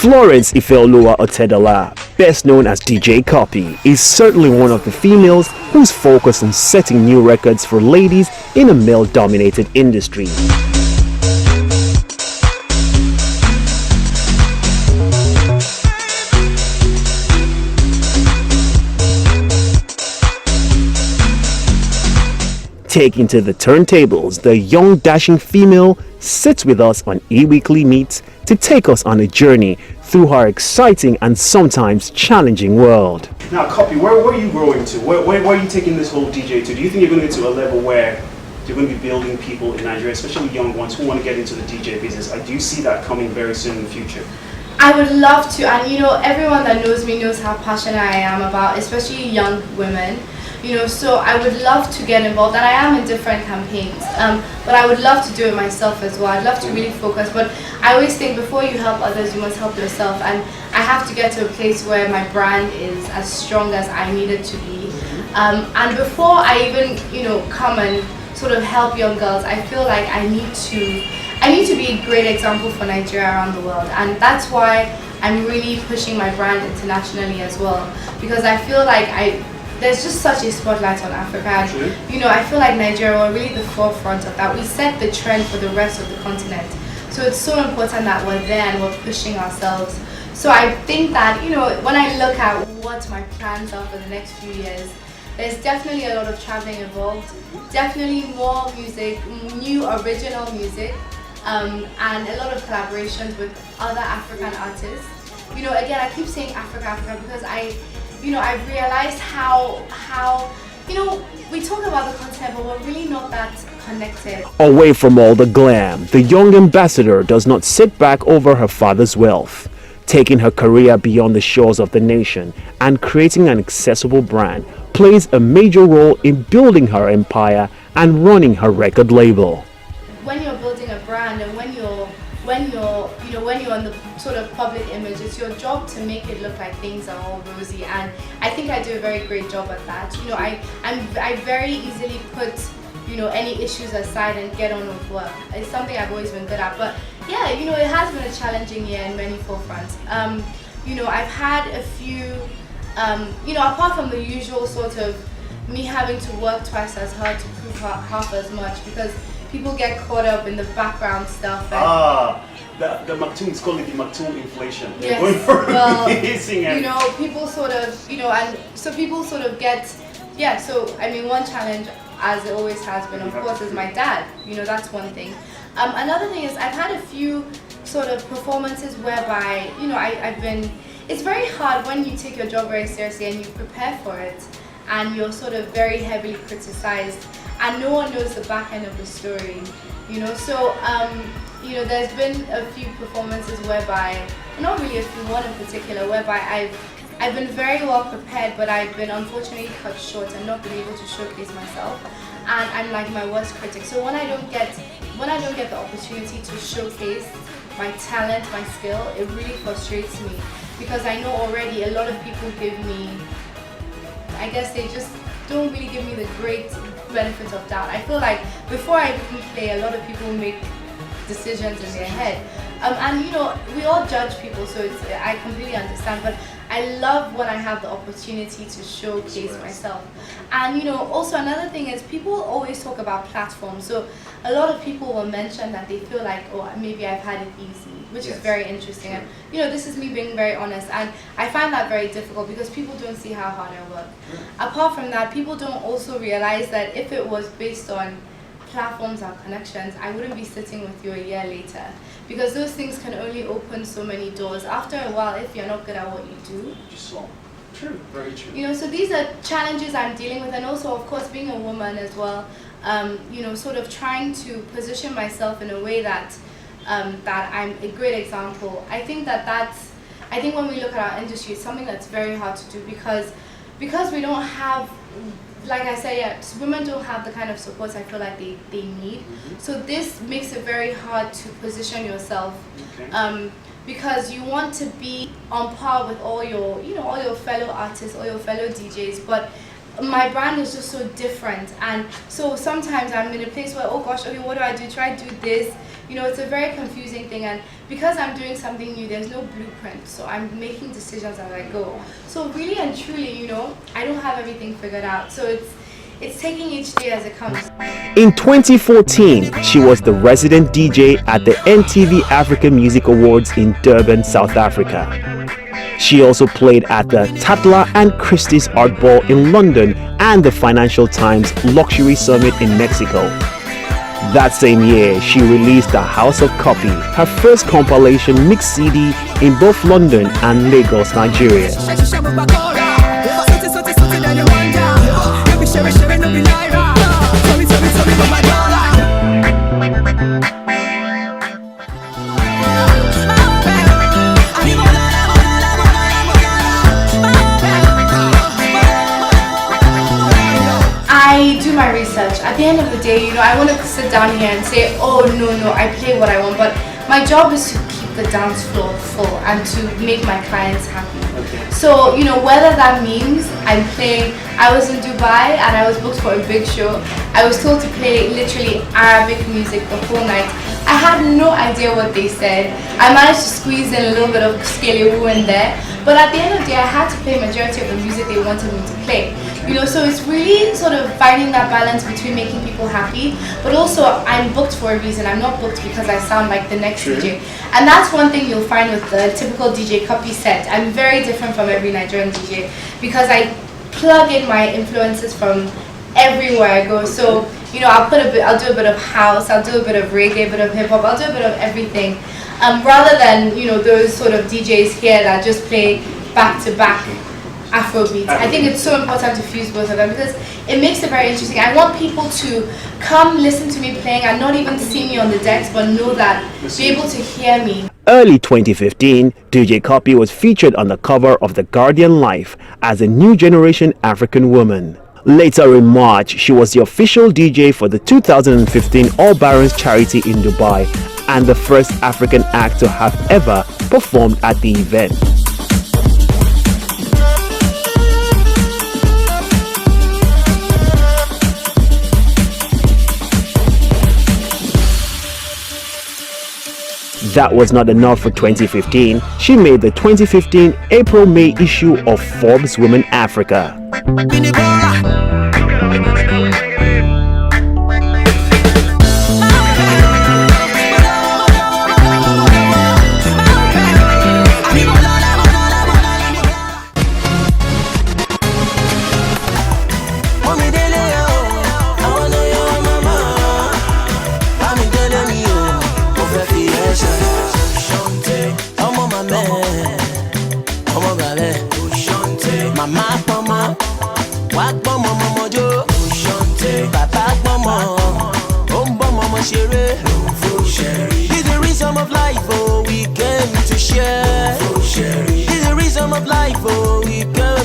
Florence Ifeoluwa Otedala, best known as DJ Cuppy, is certainly one of the females who's focused on setting new records for ladies in a male-dominated industry. Taking to the turntables, the young dashing female sits with us on E-Weekly Meets to take us on a journey through her exciting and sometimes challenging world. Now, Cuppy, where are you growing to? Where are you taking this whole DJ to? Do you think you're going to get to a level where you're going to be building people in Nigeria, especially young ones who want to get into the DJ business? I do see that coming very soon in the future. I would love to, and everyone that knows me knows how passionate I am about, especially young women. So I would love to get involved, and I am in different campaigns, but I would love to do it myself as well. I'd love to really focus, but I always think before you help others, you must help yourself, and I have to get to a place where my brand is as strong as I need it to be. And before I even, come and sort of help young girls, I feel like I need to be a great example for Nigeria around the world, and that's why I'm really pushing my brand internationally as well, because I feel like there's just such a spotlight on Africa. And, I feel like Nigeria are really the forefront of that. We set the trend for the rest of the continent. So it's so important that we're there and we're pushing ourselves. So I think that, when I look at what my plans are for the next few years, there's definitely a lot of traveling involved, definitely more music, new original music, and a lot of collaborations with other African artists. Again, I keep saying Africa because I've realized how we talk about the continent, but we're really not that connected. Away from all the glam, the young ambassador does not sit back over her father's wealth, taking her career beyond the shores of the nation and creating an accessible brand plays a major role in building her empire and running her record label. When you're building a brand and when you're on the sort of public image, it's your job to make it look like things are all rosy, and I think I do a very great job at that. I very easily put any issues aside and get on with work. It's something I've always been good at, but yeah, it has been a challenging year in many forefronts. I've had a few, apart from the usual sort of me having to work twice as hard to prove half as much, because people get caught up in the background stuff. The Maktoum, call it the Maktoum inflation. Yes, people sort of, and so people sort of get, so one challenge, as it always has been, of course, is my dad. That's one thing. Another thing is I've had a few sort of performances whereby, it's very hard when you take your job very seriously and you prepare for it, and you're sort of very heavily criticized, and no one knows the back end of the story, there's been a few performances whereby, not really a few, one in particular, whereby I've been very well prepared, but I've been unfortunately cut short and not been able to showcase myself, and I'm like my worst critic. So when I don't get the opportunity to showcase my talent, my skill, it really frustrates me, because I know already a lot of people give me, I guess they just don't really give me the great benefit of doubt. I feel like before I even play, a lot of people make decisions in their head, and we all judge people, so I completely understand, but I love when I have the opportunity to showcase myself. And also another thing is people always talk about platforms, so a lot of people will mention that they feel like, oh, maybe I've had it easy, which is very interesting, and this is me being very honest, and I find that very difficult because people don't see how hard I work. Apart from that, people don't also realize that if it was based on platforms or connections, I wouldn't be sitting with you a year later, because those things can only open so many doors. After a while, if you're not good at what you do, just slow. True, very true. So these are challenges I'm dealing with, and also, of course, being a woman as well. Sort of trying to position myself in a way that that I'm a great example. I think when we look at our industry, it's something that's very hard to do, because we don't have, like I said, women don't have the kind of support I feel like they need. So this makes it very hard to position yourself, because you want to be on par with all your fellow artists, all your fellow DJs, but my brand is just so different, and so sometimes I'm in a place where, oh gosh, okay, what do? Try to do this. It's a very confusing thing, and because I'm doing something new, there's no blueprint, so I'm making decisions as I go. So really and truly, you know, I don't have everything figured out, so it's taking each day as it comes. In 2014, she was the resident DJ at the NTV African Music Awards in Durban, South Africa. She also played at the Tatler and Christie's Art Ball in London and the Financial Times Luxury Summit in Mexico. That same year, she released The House of Cuppy, her first compilation mix CD in both London and Lagos, Nigeria. I do my research. At the end of the day, you know, I want to sit down here and say, oh no, I play what I want, but my job is to keep the dance floor full and to make my clients happy. Okay. So, you know, whether that means I'm playing, I was in Dubai and I was booked for a big show. I was told to play literally Arabic music the whole night. I had no idea what they said. I managed to squeeze in a little bit of Skelewu in there, but at the end of the day, I had to play majority of the music they wanted me to play. You know, so it's really sort of finding that balance between making people happy, but also I'm booked for a reason. I'm not booked because I sound like the next DJ. And that's one thing you'll find with the typical DJ Cuppy set. I'm very different from every Nigerian DJ because I plug in my influences from everywhere I go. So, you know, I'll do a bit of house, I'll do a bit of reggae, a bit of hip hop, I'll do a bit of everything. Rather than, you know, those sort of DJs here that just play back to back Afrobeat. I think it's so important to fuse both of them because it makes it very interesting. I want people to come listen to me playing and not even see me on the decks, but know that, be able to hear me. Early 2015, DJ Cuppy was featured on the cover of The Guardian Life as a new generation African woman. Later in March, she was the official DJ for the 2015 All Barons charity in Dubai and the first African act to have ever performed at the event. That was not enough for 2015. She made the 2015 April-May issue of Forbes Women Africa. It's the rhythm of life, oh, we came to share. It's the rhythm of life, oh, we came